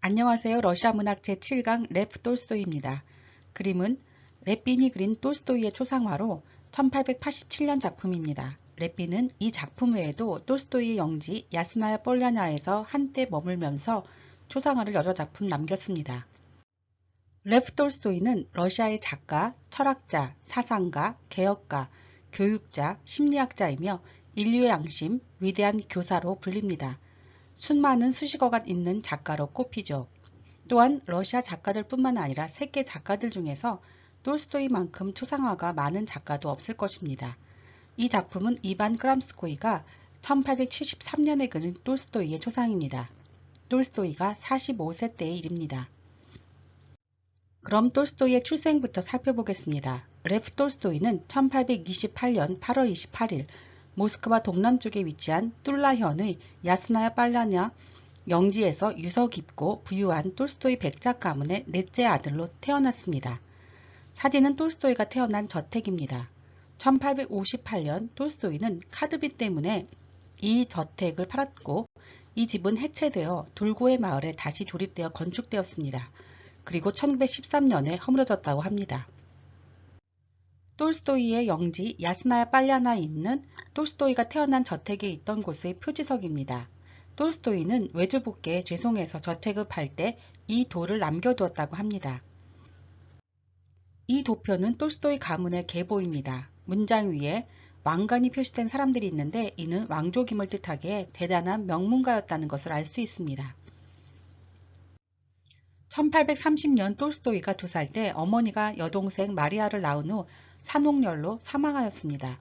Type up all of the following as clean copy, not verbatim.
안녕하세요. 러시아 문학 제7강 레프 톨스토이입니다. 그림은 렛빈이 그린 톨스토이의 초상화로 1887년 작품입니다. 렛빈은 이 작품 외에도 톨스토이의 영지 야스나야 폴냐나에서 한때 머물면서 초상화를 여러 작품 남겼습니다. 레프 톨스토이는 러시아의 작가, 철학자, 사상가, 개혁가, 교육자, 심리학자이며 인류의 양심, 위대한 교사로 불립니다. 수많은 수식어가 있는 작가로 꼽히죠. 또한 러시아 작가들 뿐만 아니라 세계 작가들 중에서 톨스토이만큼 초상화가 많은 작가도 없을 것입니다. 이 작품은 이반 크람스코이가 1873년에 그린 톨스토이의 초상입니다. 톨스토이가 45세 때의 일입니다. 그럼 톨스토이의 출생부터 살펴보겠습니다. 레프 톨스토이는 1828년 8월 28일 모스크바 동남쪽에 위치한 툴라현의 야스나야 빨라냐 영지에서 유서 깊고 부유한 톨스토이 백작 가문의 넷째 아들로 태어났습니다. 사진은 톨스토이가 태어난 저택입니다. 1858년 톨스토이는 카드비 때문에 이 저택을 팔았고 이 집은 해체되어 돌고의 마을에 다시 조립되어 건축되었습니다. 그리고 1913년에 허물어졌다고 합니다. 톨스토이의 영지 야스나야 빨냐나에 있는 톨스토이가 태어난 저택에 있던 곳의 표지석입니다. 톨스토이는 외조부께 죄송해서 저택을 팔 때 이 도를 남겨두었다고 합니다. 이 도표는 톨스토이 가문의 계보입니다. 문장 위에 왕관이 표시된 사람들이 있는데 이는 왕족임을 뜻하기에 대단한 명문가였다는 것을 알 수 있습니다. 1830년 톨스토이가 2살 때 어머니가 여동생 마리아를 낳은 후 산옥열로 사망하였습니다.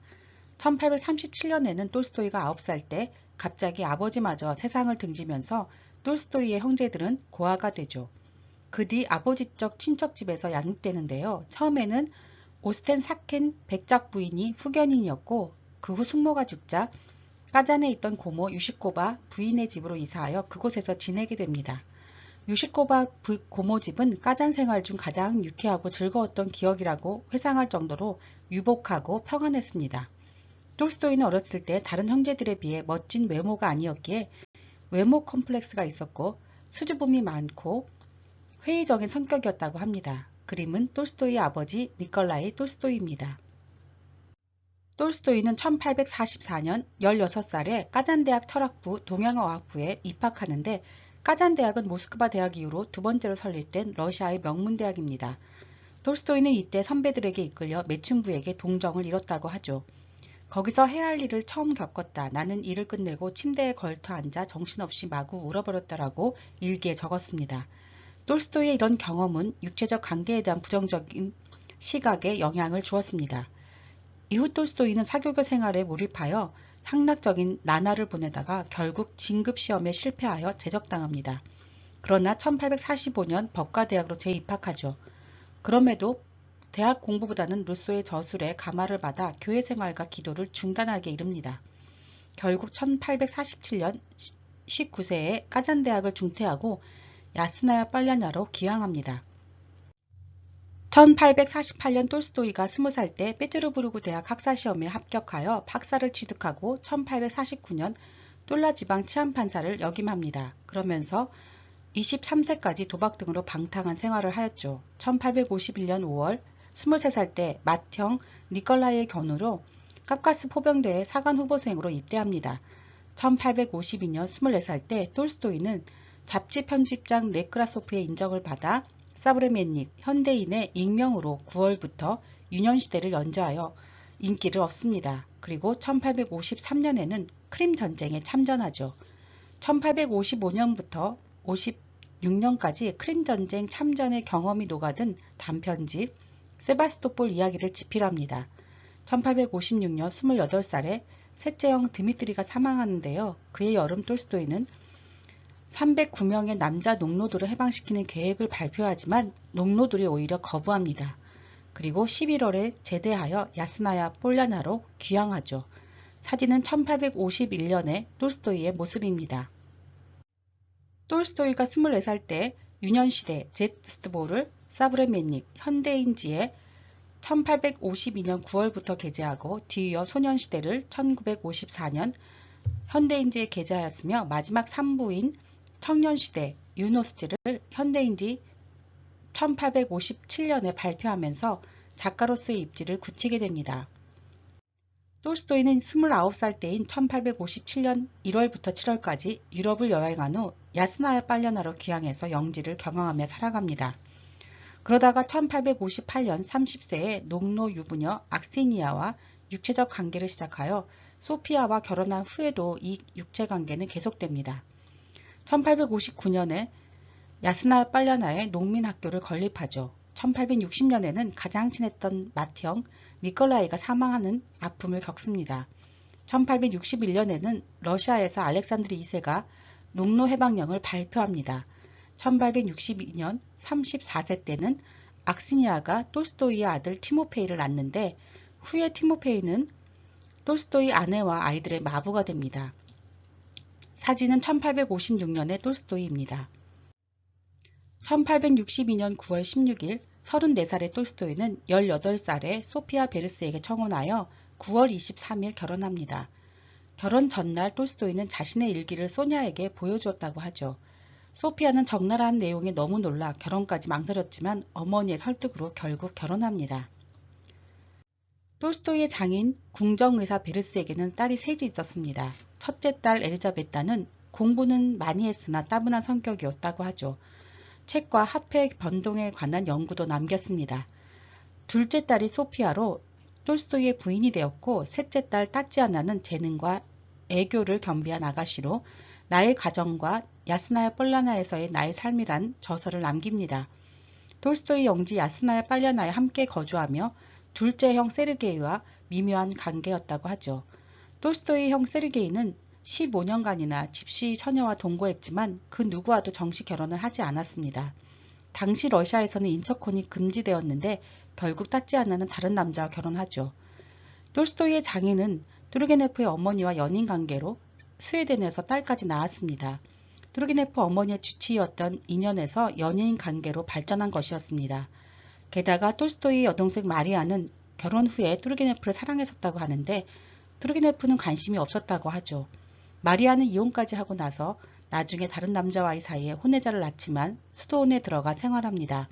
1837년에는 톨스토이가 9살 때 갑자기 아버지마저 세상을 등지면서 톨스토이의 형제들은 고아가 되죠. 그 뒤 아버지적 친척집에서 양육되는데요. 처음에는 오스텐 사켄 백작 부인이 후견인이었고 그 후 숙모가 죽자 까잔에 있던 고모 유시코바 부인의 집으로 이사하여 그곳에서 지내게 됩니다. 유시코바 고모 집은 까잔 생활 중 가장 유쾌하고 즐거웠던 기억이라고 회상할 정도로 유복하고 평안했습니다. 톨스토이는 어렸을 때 다른 형제들에 비해 멋진 외모가 아니었기에 외모 컴플렉스가 있었고 수줍음이 많고 회의적인 성격이었다고 합니다. 그림은 톨스토이의 아버지 니콜라이 톨스토이입니다. 톨스토이는 1844년 16살에 까잔대학 철학부 동양어학부에 입학하는데 까잔대학은 모스크바 대학 이후로 두 번째로 설립된 러시아의 명문대학입니다. 톨스토이는 이때 선배들에게 이끌려 매춘부에게 동정을 잃었다고 하죠. 거기서 해야 할 일을 처음 겪었다. 나는 일을 끝내고 침대에 걸터 앉아 정신없이 마구 울어버렸다라고 일기에 적었습니다. 톨스토이의 이런 경험은 육체적 관계에 대한 부정적인 시각에 영향을 주었습니다. 이후 톨스토이는 사교교 생활에 몰입하여 향락적인 나날을 보내다가 결국 진급시험에 실패하여 제적당합니다. 그러나 1845년 법과대학으로 재입학하죠. 그럼에도 대학 공부보다는 루소의 저술에 감화를 받아 교회 생활과 기도를 중단하게 이릅니다. 결국 1847년 19세에 까잔대학을 중퇴하고 야스나야 빨냐나로 귀향합니다. 1848년 톨스토이가 20살 때 페테르부르크 대학 학사시험에 합격하여 박사를 취득하고 1849년 툴라 지방 치안판사를 역임합니다. 그러면서 23세까지 도박 등으로 방탕한 생활을 하였죠. 1851년 5월 23살 때 맏형 니콜라이의 견우로 카카스 포병대의 사관 후보생으로 입대합니다. 1852년 24살 때 톨스토이는 잡지 편집장 네크라소프의 인정을 받아 사브레멘닉 현대인의 익명으로 9월부터 유년시대를 연주하여 인기를 얻습니다. 그리고 1853년에는 크림 전쟁에 참전하죠. 1855년부터 56년까지 크림 전쟁 참전의 경험이 녹아든 단편집 세바스토폴 이야기를 집필합니다. 1856년 28살에 셋째 형 드미트리가 사망하는데요. 그의 여름 톨스토이는 309명의 남자 농노들을 해방시키는 계획을 발표하지만 농노들이 오히려 거부합니다. 그리고 11월에 제대하여 야스나야 폴냐나로 귀향하죠. 사진은 1851년의 톨스토이의 모습입니다. 톨스토이가 24살 때 유년시대 제스트보를 사브레멘닉 현대인지에 1852년 9월부터 게재하고 뒤이어 소년시대를 1954년 현대인지에 게재하였으며 마지막 3부인 청년시대 유노스트를 현대인지 1857년에 발표하면서 작가로서의 입지를 굳히게 됩니다. 톨스토이는 29살 때인 1857년 1월부터 7월까지 유럽을 여행한 후 야스나야 빨려나로 귀향해서 영지를 경영하며 살아갑니다. 그러다가 1858년 30세에 농노 유부녀 악시니아와 육체적 관계를 시작하여 소피아와 결혼한 후에도 이 육체관계는 계속됩니다. 1859년에 야스나야 빨려나의 농민학교를 건립하죠. 1860년에는 가장 친했던 맏형 니콜라이가 사망하는 아픔을 겪습니다. 1861년에는 러시아에서 알렉산드르 2세가 농노해방령을 발표합니다. 1862년 34세 때는 악시니아가 톨스토이의 아들 티모페이를 낳는데 후에 티모페이는 톨스토이 아내와 아이들의 마부가 됩니다. 사진은 1856년의 톨스토이입니다. 1862년 9월 16일 34살의 톨스토이는 18살의 소피아 베르스에게 청혼하여 9월 23일 결혼합니다. 결혼 전날 톨스토이는 자신의 일기를 소냐에게 보여주었다고 하죠. 소피아는 적나라한 내용에 너무 놀라 결혼까지 망설였지만 어머니의 설득으로 결국 결혼합니다. 톨스토이의 장인 궁정의사 베르스에게는 딸이 셋이 있었습니다. 첫째 딸 엘리자베타는 공부는 많이 했으나 따분한 성격이었다고 하죠. 책과 화폐 변동에 관한 연구도 남겼습니다. 둘째 딸이 소피아로 톨스토이의 부인이 되었고 셋째 딸 타찌아나는 재능과 애교를 겸비한 아가씨로 나의 가정과 야스나야 폴라나에서의 나의 삶이란 저서를 남깁니다. 톨스토이 영지 야스나야 빨려나에 함께 거주하며 둘째 형 세르게이와 미묘한 관계였다고 하죠. 톨스토이 형 세르게이는 15년간이나 집시 처녀와 동거했지만 그 누구와도 정식 결혼을 하지 않았습니다. 당시 러시아에서는 인척혼이 금지되었는데 결국 타찌아나는 다른 남자와 결혼하죠. 톨스토이의 장인은 투르게네프의 어머니와 연인 관계로 스웨덴에서 딸까지 낳았습니다. 투르게네프 어머니의 주치의였던 인연에서 연인 관계로 발전한 것이었습니다. 게다가 톨스토이의 여동생 마리아는 결혼 후에 투르게네프를 사랑했었다고 하는데 투르게네프는 관심이 없었다고 하죠. 마리아는 이혼까지 하고 나서 나중에 다른 남자와의 사이에 혼외자를 낳지만 수도원에 들어가 생활합니다.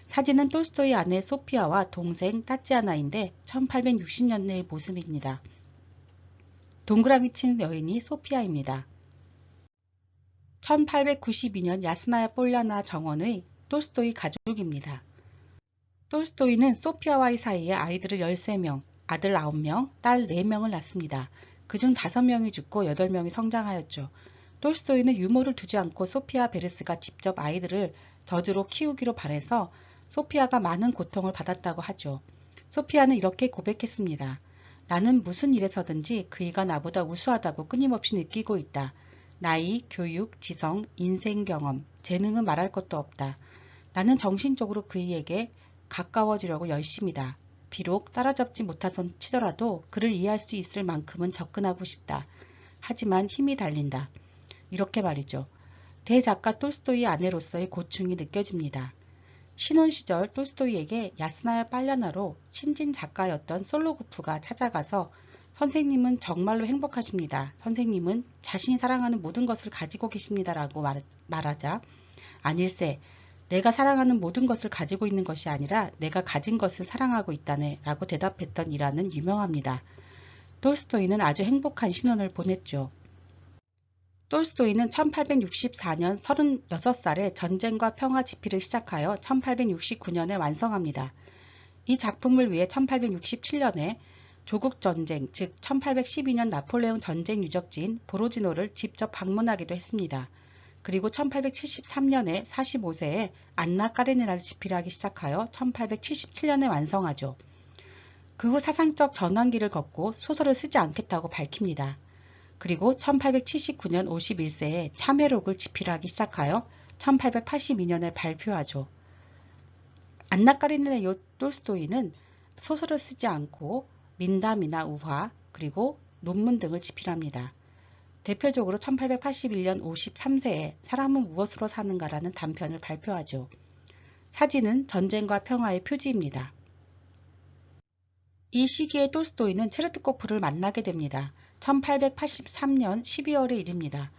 사진은 톨스토이 아내 소피아와 동생 타찌아나인데 1860년대의 모습입니다. 동그라미 친 여인이 소피아입니다. 1892년 야스나야 폴라나 정원의 톨스토이 가족입니다. 톨스토이는 소피아와의 사이에 아이들을 13명, 아들 9명, 딸 4명을 낳습니다. 그중 5명이 죽고 8명이 성장하였죠. 톨스토이는 유모를 두지 않고 소피아 베르스가 직접 아이들을 저주로 키우기로 바래서 소피아가 많은 고통을 받았다고 하죠. 소피아는 이렇게 고백했습니다. 나는 무슨 일에서든지 그이가 나보다 우수하다고 끊임없이 느끼고 있다. 나이, 교육, 지성, 인생 경험, 재능은 말할 것도 없다. 나는 정신적으로 그이에게 가까워지려고 열심이다. 비록 따라잡지 못하선 치더라도 그를 이해할 수 있을 만큼은 접근하고 싶다. 하지만 힘이 달린다. 이렇게 말이죠. 대작가 톨스토이의 아내로서의 고충이 느껴집니다. 신혼 시절 톨스토이에게 야스나야 빨려나로 신진 작가였던 솔로구프가 찾아가서 선생님은 정말로 행복하십니다. 선생님은 자신이 사랑하는 모든 것을 가지고 계십니다. 라고 말하자 아닐세, 내가 사랑하는 모든 것을 가지고 있는 것이 아니라 내가 가진 것을 사랑하고 있다네 라고 대답했던 일화는 유명합니다. 톨스토이는 아주 행복한 신혼을 보냈죠. 톨스토이는 1864년 36살에 전쟁과 평화 집필을 시작하여 1869년에 완성합니다. 이 작품을 위해 1867년에 조국전쟁, 즉 1812년 나폴레옹 전쟁 유적지인 보로지노를 직접 방문하기도 했습니다. 그리고 1873년에 45세에 안나 까레니나를 집필하기 시작하여 1877년에 완성하죠. 그 후 사상적 전환기를 걷고 소설을 쓰지 않겠다고 밝힙니다. 그리고 1879년 51세에 참회록을 집필하기 시작하여 1882년에 발표하죠. 안나 까레니나 톨스토이는 소설을 쓰지 않고 민담이나 우화, 그리고 논문 등을 집필합니다. 대표적으로 1881년 53세에 사람은 무엇으로 사는가라는 단편을 발표하죠. 사진은 전쟁과 평화의 표지입니다. 이 시기에 톨스토이는 체르트코프를 만나게 됩니다. 1883년 12월의 일입니다.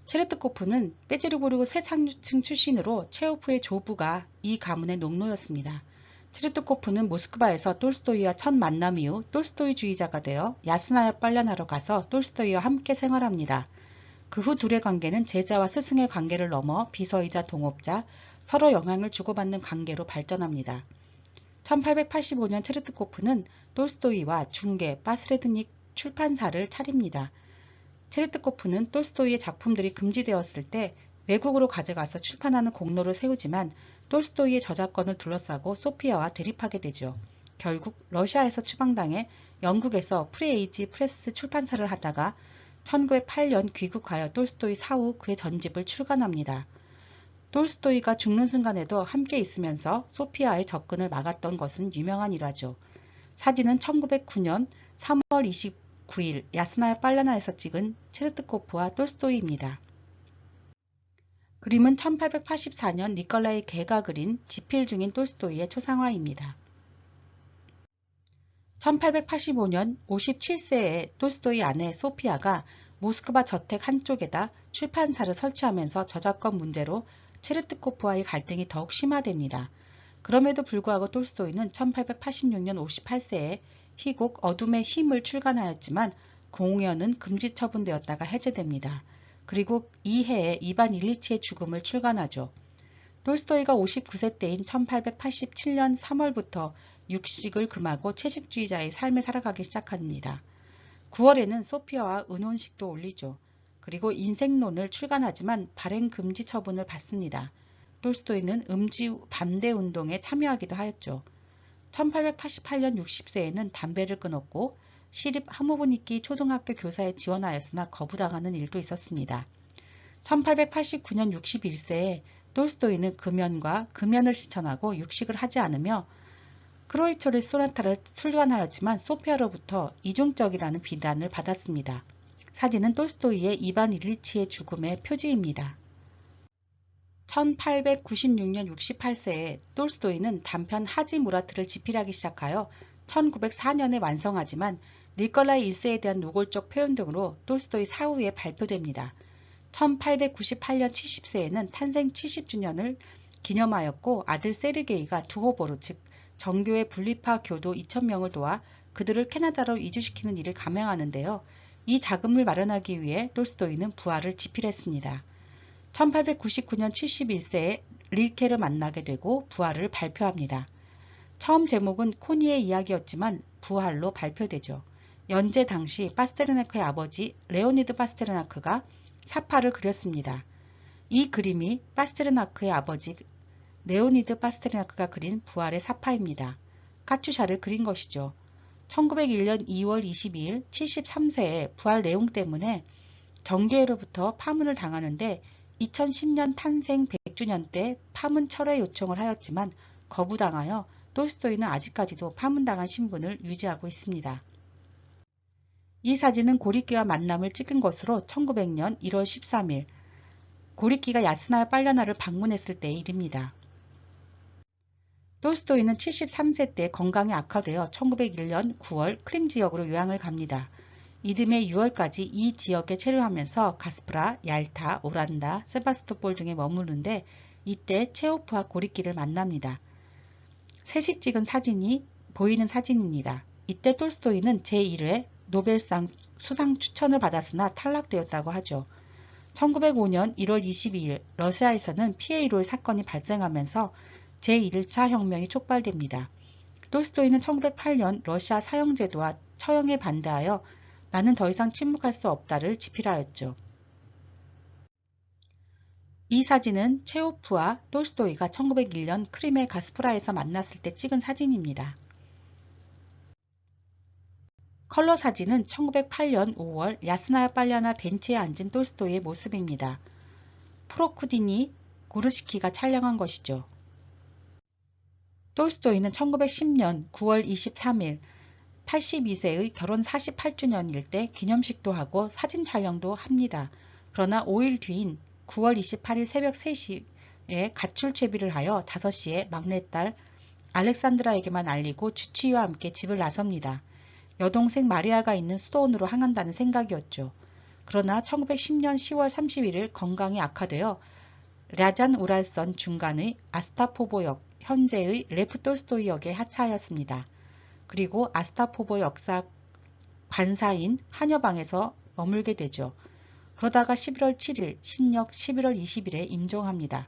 체르트코프는 빼지르부르크 세상층 출신으로 체호프의 조부가 이 가문의 농노였습니다. 체르트코프는 모스크바에서 톨스토이와 첫 만남 이후 톨스토이주의자가 되어 야스나야 빨라나로 가서 톨스토이와 함께 생활합니다. 그 후 둘의 관계는 제자와 스승의 관계를 넘어 비서이자 동업자, 서로 영향을 주고받는 관계로 발전합니다. 1885년 체르트코프는 톨스토이와 중개 바스레드닉 출판사를 차립니다. 체르트코프는 톨스토이의 작품들이 금지되었을 때 외국으로 가져가서 출판하는 공로를 세우지만 톨스토이의 저작권을 둘러싸고 소피아와 대립하게 되죠. 결국 러시아에서 추방당해 영국에서 프리에이지 프레스 출판사를 하다가 1908년 귀국하여 톨스토이 사후 그의 전집을 출간합니다. 톨스토이가 죽는 순간에도 함께 있으면서 소피아의 접근을 막았던 것은 유명한 일화죠. 사진은 1909년 3월 29일 야스나야 빨라나에서 찍은 체르트코프와 톨스토이입니다. 그림은 1884년 니콜라이 게가 그린 집필 중인 톨스토이의 초상화입니다. 1885년 57세의 톨스토이 아내 소피아가 모스크바 저택 한쪽에다 출판사를 설치하면서 저작권 문제로 체르트코프와의 갈등이 더욱 심화됩니다. 그럼에도 불구하고 톨스토이는 1886년 58세에 희곡 어둠의 힘을 출간하였지만 공연은 금지 처분되었다가 해제됩니다. 그리고 이 해에 이반 일리치의 죽음을 출간하죠. 톨스토이가 59세 때인 1887년 3월부터 육식을 금하고 채식주의자의 삶을 살아가기 시작합니다. 9월에는 소피아와 은혼식도 올리죠. 그리고 인생론을 출간하지만 발행 금지 처분을 받습니다. 톨스토이는 음주 반대 운동에 참여하기도 하였죠. 1888년 60세에는 담배를 끊었고 시립 하모브니키 초등학교 교사에 지원하였으나 거부당하는 일도 있었습니다. 1889년 61세에 톨스토이는 금연과 금연을 실천하고 육식을 하지 않으며 크로이처르 소나타를 출간하였지만 소피아로부터 이중적이라는 비난을 받았습니다. 사진은 톨스토이의 이반 일리치의 죽음의 표지입니다. 1896년 68세에 톨스토이는 단편 하지 무라트를 집필하기 시작하여 1904년에 완성하지만 니콜라이 1세에 대한 노골적 표현 등으로 톨스토이 사후에 발표됩니다. 1898년 70세에는 탄생 70주년을 기념하였고 아들 세르게이가 두호보르 즉 정교의 분리파 교도 2000명을 도와 그들을 캐나다로 이주시키는 일을 감행하는데요. 이 자금을 마련하기 위해 톨스토이는 부활을 집필했습니다. 1899년 71세에 릴케를 만나게 되고 부활을 발표합니다. 처음 제목은 코니의 이야기였지만 부활로 발표되죠. 연재 당시 파스테르나크의 아버지 레오니드 파스테르나크가 사파를 그렸습니다. 이 그림이 파스테르나크의 아버지 레오니드 파스테르나크가 그린 부활의 사파입니다. 카투샤를 그린 것이죠. 1901년 2월 22일 73세의 부활 내용 때문에 정교회로부터 파문을 당하는데 2010년 탄생 100주년 때 파문 철회 요청을 하였지만 거부당하여 톨스토이는 아직까지도 파문당한 신분을 유지하고 있습니다. 이 사진은 고리끼와 만남을 찍은 것으로 1900년 1월 13일 고리끼가 야스나야 빨라나를 방문했을 때의 일입니다. 톨스토이는 73세 때 건강이 악화되어 1901년 9월 크림 지역으로 요양을 갑니다. 이듬해 6월까지 이 지역에 체류하면서 가스프라, 얄타, 오란다, 세바스토폴 등에 머무르는데 이때 체호프와 고리끼를 만납니다. 셋이 찍은 사진이 보이는 사진입니다. 이때 톨스토이는 제1회 노벨상 수상 추천을 받았으나 탈락되었다고 하죠. 1905년 1월 22일 러시아에서는 피에이로의 사건이 발생하면서 제1차 혁명이 촉발됩니다. 톨스토이는 1908년 러시아 사형제도와 처형에 반대하여 나는 더 이상 침묵할 수 없다를 집필하였죠. 이 사진은 체호프와 톨스토이가 1901년 크림의 가스프라에서 만났을 때 찍은 사진입니다. 컬러 사진은 1908년 5월 야스나야 빨라나 벤치에 앉은 톨스토이의 모습입니다. 프로쿠디니 고르시키가 촬영한 것이죠. 톨스토이는 1910년 9월 23일 82세의 결혼 48주년일 때 기념식도 하고 사진 촬영도 합니다. 그러나 5일 뒤인 9월 28일 새벽 3시에 가출 채비를 하여 5시에 막내딸 알렉산드라에게만 알리고 주치의와 함께 집을 나섭니다. 여동생 마리아가 있는 수도원으로 향한다는 생각이었죠. 그러나 1910년 10월 31일 건강이 악화되어 랴잔 우랄선 중간의 아스타포보역, 현재의 레프 톨스토이역에 하차하였습니다. 그리고 아스타포보 역사 관사인 한여방에서 머물게 되죠. 그러다가 11월 7일, 신역 11월 20일에 임종합니다.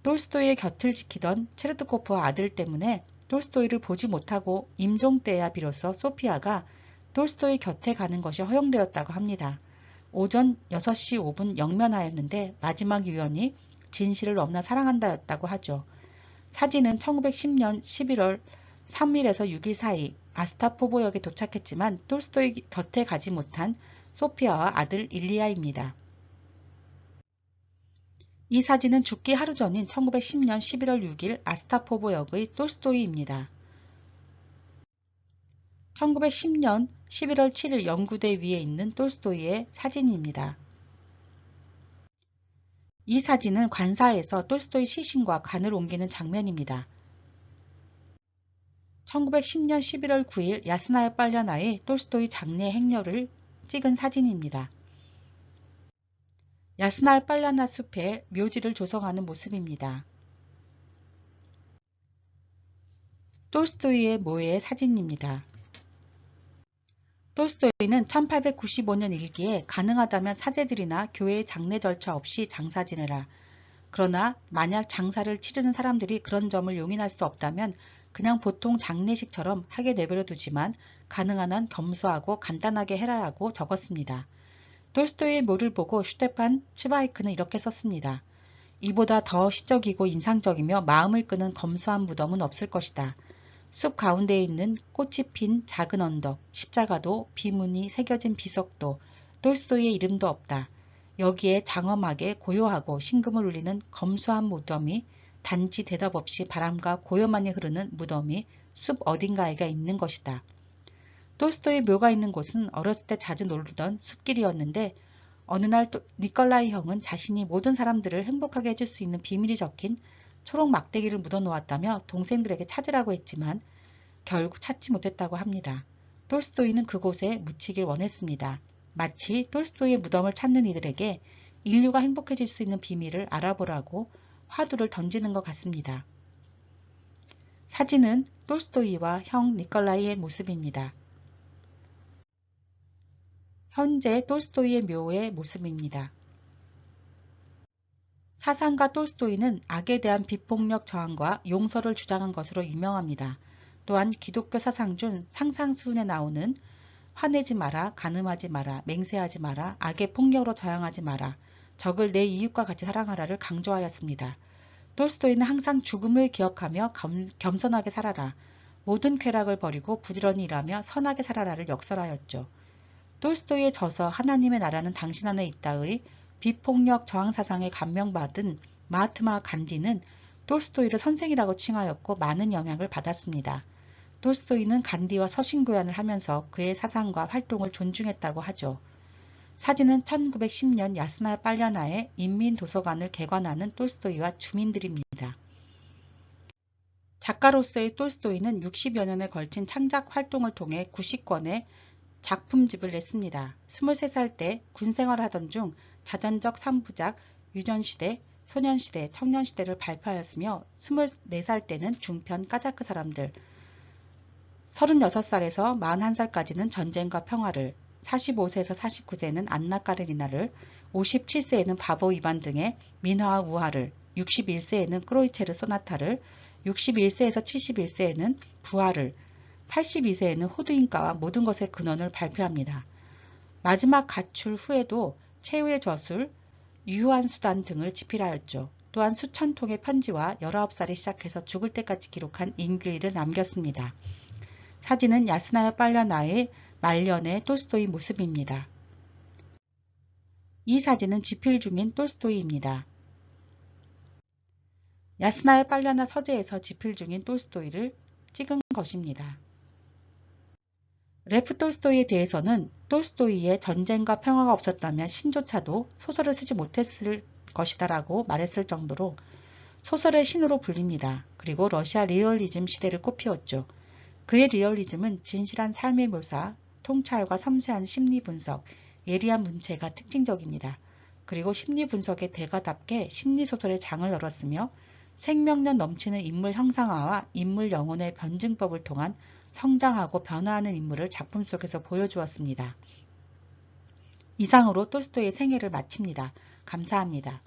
톨스토이의 곁을 지키던 체르트코프와 아들 때문에 톨스토이를 보지 못하고 임종 때야 비로소 소피아가 톨스토이 곁에 가는 것이 허용되었다고 합니다. 오전 6시 5분 영면하였는데 마지막 유언이 진실을 너무나 사랑한다였다고 하죠. 사진은 1910년 11월 3일에서 6일 사이 아스타포보역에 도착했지만 톨스토이 곁에 가지 못한 소피아와 아들 일리아입니다. 이 사진은 죽기 하루 전인 1910년 11월 6일 아스타포보역의 톨스토이입니다. 1910년 11월 7일 연구대 위에 있는 톨스토이의 사진입니다. 이 사진은 관사에서 톨스토이 시신과 관을 옮기는 장면입니다. 1910년 11월 9일 야스나야 빨려나의 톨스토이 장례 행렬을 찍은 사진입니다. 야스나야 빨라나 숲에 묘지를 조성하는 모습입니다. 톨스토이의 묘의 사진입니다. 톨스토이는 1895년 일기에 가능하다면 사제들이나 교회의 장례 절차 없이 장사 지내라. 그러나 만약 장사를 치르는 사람들이 그런 점을 용인할 수 없다면 그냥 보통 장례식처럼 하게 내버려 두지만 가능한 한 겸손하고 간단하게 해라라고 적었습니다. 톨스토이의 묘를 보고 슈테판 츠바이크는 이렇게 썼습니다. 이보다 더 시적이고 인상적이며 마음을 끄는 검소한 무덤은 없을 것이다. 숲 가운데에 있는 꽃이 핀 작은 언덕, 십자가도 비문이 새겨진 비석도 톨스토이의 이름도 없다. 여기에 장엄하게 고요하고 신금을 울리는 검소한 무덤이 단지 대답 없이 바람과 고요만이 흐르는 무덤이 숲 어딘가에가 있는 것이다. 톨스토이 묘가 있는 곳은 어렸을 때 자주 놀던 숲길이었는데 어느 날 니콜라이 형은 자신이 모든 사람들을 행복하게 해줄 수 있는 비밀이 적힌 초록 막대기를 묻어놓았다며 동생들에게 찾으라고 했지만 결국 찾지 못했다고 합니다. 톨스토이는 그곳에 묻히길 원했습니다. 마치 톨스토이의 무덤을 찾는 이들에게 인류가 행복해질 수 있는 비밀을 알아보라고 화두를 던지는 것 같습니다. 사진은 톨스토이와 형 니콜라이의 모습입니다. 현재 톨스토이의 묘의 모습입니다. 사상가 톨스토이는 악에 대한 비폭력 저항과 용서를 주장한 것으로 유명합니다. 또한 기독교 사상 중 상상수훈에 나오는 화내지 마라, 간음하지 마라, 맹세하지 마라, 악의 폭력으로 저항하지 마라, 적을 내 이웃과 같이 사랑하라를 강조하였습니다. 톨스토이는 항상 죽음을 기억하며 겸손하게 살아라, 모든 쾌락을 버리고 부지런히 일하며 선하게 살아라를 역설하였죠. 톨스토이의 저서 하나님의 나라는 당신 안에 있다의 비폭력 저항사상에 감명받은 마하트마 간디는 톨스토이를 선생이라고 칭하였고 많은 영향을 받았습니다. 톨스토이는 간디와 서신교환을 하면서 그의 사상과 활동을 존중했다고 하죠. 사진은 1910년 야스나야 빨려나의 인민도서관을 개관하는 톨스토이와 주민들입니다. 작가로서의 톨스토이는 60여 년에 걸친 창작 활동을 통해 90권의 작품집을 냈습니다. 23살 때 군생활하던 중 자전적 3부작 유전시대, 소년시대, 청년시대를 발표하였으며 24살 때는 중편 까자크 사람들, 36살에서 41살까지는 전쟁과 평화를, 45세에서 49세는 안나 까레리나를, 57세에는 바보 이반 등의 민화와 우화를, 61세에는 크로이체르 소나타를, 61세에서 71세에는 부활을, 82세에는 호두인가와 모든 것의 근원을 발표합니다. 마지막 가출 후에도 최후의 저술, 유효한 수단 등을 집필하였죠. 또한 수천 통의 편지와 19살에 시작해서 죽을 때까지 기록한 인글을 남겼습니다. 사진은 야스나야 빨려나의 말년의 톨스토이 모습입니다. 이 사진은 집필 중인 톨스토이입니다. 야스나야 빨려나 서재에서 집필 중인 톨스토이를 찍은 것입니다. 레프 톨스토이에 대해서는 톨스토이의 전쟁과 평화가 없었다면 신조차도 소설을 쓰지 못했을 것이다 라고 말했을 정도로 소설의 신으로 불립니다. 그리고 러시아 리얼리즘 시대를 꽃피웠죠. 그의 리얼리즘은 진실한 삶의 묘사, 통찰과 섬세한 심리 분석, 예리한 문체가 특징적입니다. 그리고 심리 분석의 대가답게 심리소설의 장을 열었으며 생명력 넘치는 인물 형상화와 인물 영혼의 변증법을 통한 성장하고 변화하는 인물을 작품 속에서 보여주었습니다. 이상으로 톨스토이의 생애를 마칩니다. 감사합니다.